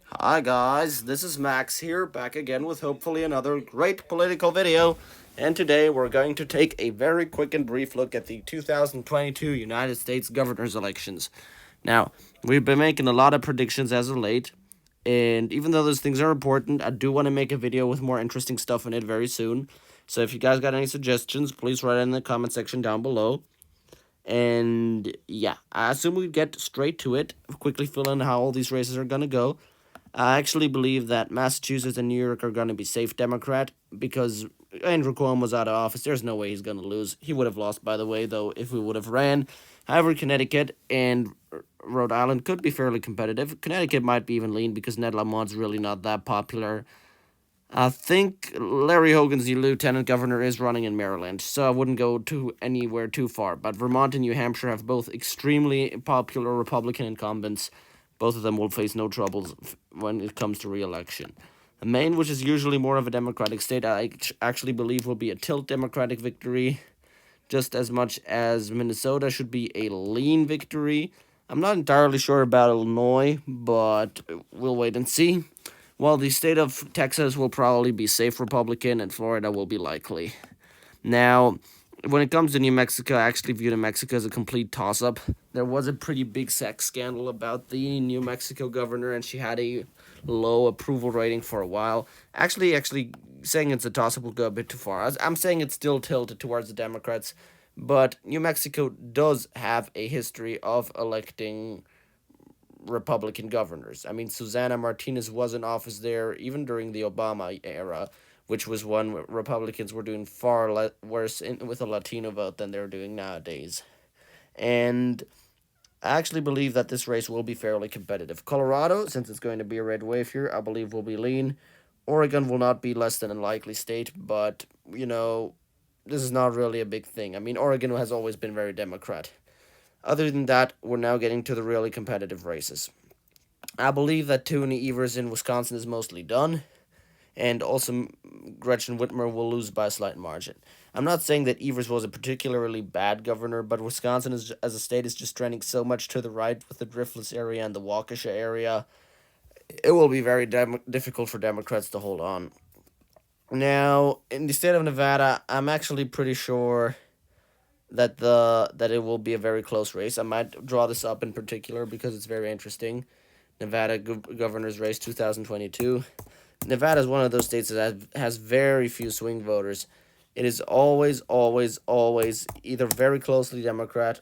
Hi guys, this is Max here, back again with hopefully another great political video. And today we're going to take a very quick and brief look at the 2022 United States governor's elections. Now, we've been making a lot of predictions as of late, and even though those things are important, I do want to make a video with more interesting stuff in it very soon. So if you guys got any suggestions, please write it in the comment section down below. And yeah, I assume we get straight to it, quickly fill in how all these races are going to go. I actually believe that Massachusetts and New York are going to be safe Democrat because Andrew Cuomo's out of office. There's no way he's going to lose. He would have lost, by the way, though, if we would have ran. However, Connecticut and Rhode Island could be fairly competitive. Connecticut might be even lean because Ned Lamont's really not that popular. I think Larry Hogan's the lieutenant governor is running in Maryland, so I wouldn't go anywhere too far. But Vermont and New Hampshire have both extremely popular Republican incumbents. Both of them will face no troubles when it comes to re-election. Maine, which is usually more of a Democratic state, I actually believe will be a tilt Democratic victory, just as much as Minnesota should be a lean victory. I'm not entirely sure about Illinois, but we'll wait and see. While the state of Texas will probably be safe Republican and Florida will be likely. Now, when it comes to New Mexico, I actually view New Mexico as a complete toss up. There was a pretty big sex scandal about the New Mexico governor, and she had a low approval rating for a while. Actually, saying it's a toss up will go a bit too far. I'm saying it's still tilted towards the Democrats, but New Mexico does have a history of electing Republican governors. I mean, Susana Martinez was in office there even during the Obama era, which was one where Republicans were doing far worse with a Latino vote than they're doing nowadays. And I actually believe that this race will be fairly competitive. Colorado, since it's going to be a red wave here, I believe will be lean. Oregon will not be less than a likely state, but, this is not really a big thing. I mean, Oregon has always been very Democrat. Other than that, we're now getting to the really competitive races. I believe that Toonie Evers in Wisconsin is mostly done, and also Gretchen Whitmer will lose by a slight margin. I'm not saying that Evers was a particularly bad governor, but Wisconsin as a state is just trending so much to the right with the Driftless area and the Waukesha area. It will be very difficult for Democrats to hold on. Now, in the state of Nevada, I'm actually pretty sure that it will be a very close race. I might draw this up in particular because it's very interesting. Nevada governor's race 2022. Nevada is one of those states that has very few swing voters. It is always, always, always either very closely Democrat,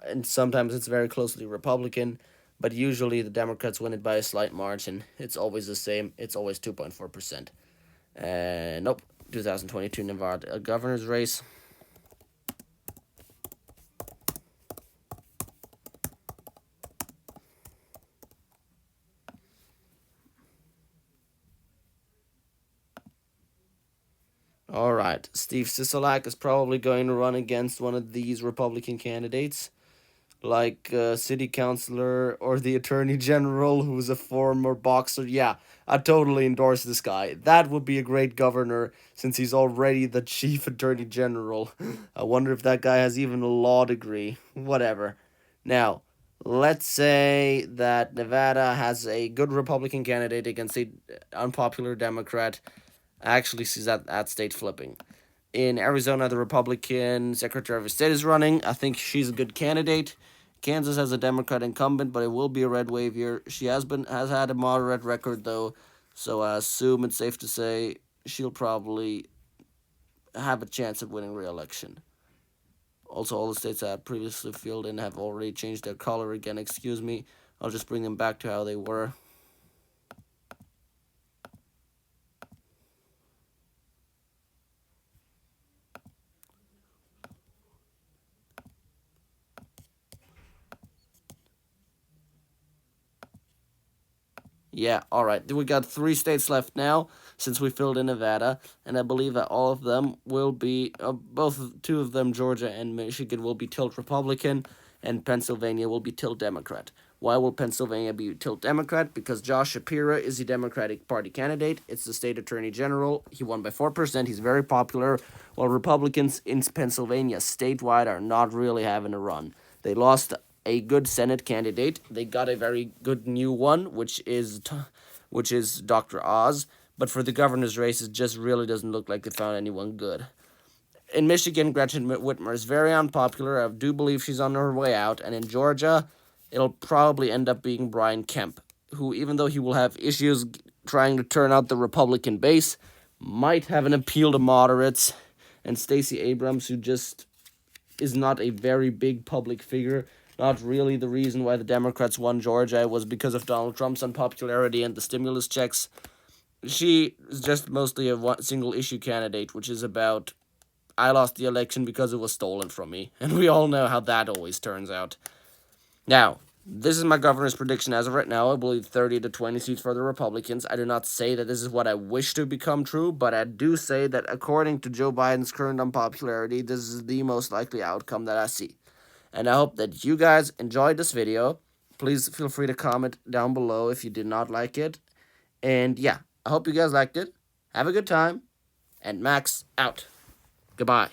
and sometimes it's very closely Republican, but usually the Democrats win it by a slight margin. It's always the same. It's always 2.4%. Nope. 2022 Nevada governor's race. All right, Steve Sisolak is probably going to run against one of these Republican candidates, like city councilor or the attorney general, who's a former boxer. Yeah, I totally endorse this guy. That would be a great governor since he's already the chief attorney general. I wonder if that guy has even a law degree. Whatever. Now, let's say that Nevada has a good Republican candidate against a unpopular Democrat. I actually see that state flipping. In Arizona, the Republican Secretary of State is running. I think she's a good candidate. Kansas has a Democrat incumbent, but it will be a red wave year. She has had a moderate record though, so I assume it's safe to say she'll probably have a chance of winning re-election. Also, all the states I previously filled in have already changed their color again. Excuse me. I'll just bring them back to how they were. Yeah, all right. We got 3 states left now since we filled in Nevada, and I believe that all of them will be, two of them, Georgia and Michigan, will be tilt Republican, and Pennsylvania will be tilt Democrat. Why will Pennsylvania be tilt Democrat? Because Josh Shapiro is the Democratic Party candidate. It's the state attorney general. He won by 4%. He's very popular, while Republicans in Pennsylvania statewide are not really having a run. They lost a good Senate candidate. They got a very good new one, which is Dr. Oz. But for the governor's race, it just really doesn't look like they found anyone good. In Michigan, Gretchen Whitmer is very unpopular. I do believe she's on her way out. And in Georgia, it'll probably end up being Brian Kemp, who, even though he will have issues trying to turn out the Republican base, might have an appeal to moderates. And Stacey Abrams, who just is not a very big public figure. Not really the reason why the Democrats won Georgia. It was because of Donald Trump's unpopularity and the stimulus checks. She is just mostly a single issue candidate, which is about, I lost the election because it was stolen from me. And we all know how that always turns out. Now, this is my governor's prediction as of right now. I believe 30 to 20 seats for the Republicans. I do not say that this is what I wish to become true, but I do say that according to Joe Biden's current unpopularity, this is the most likely outcome that I see. And I hope that you guys enjoyed this video. Please feel free to comment down below if you did not like it. And yeah, I hope you guys liked it. Have a good time. And Max out. Goodbye.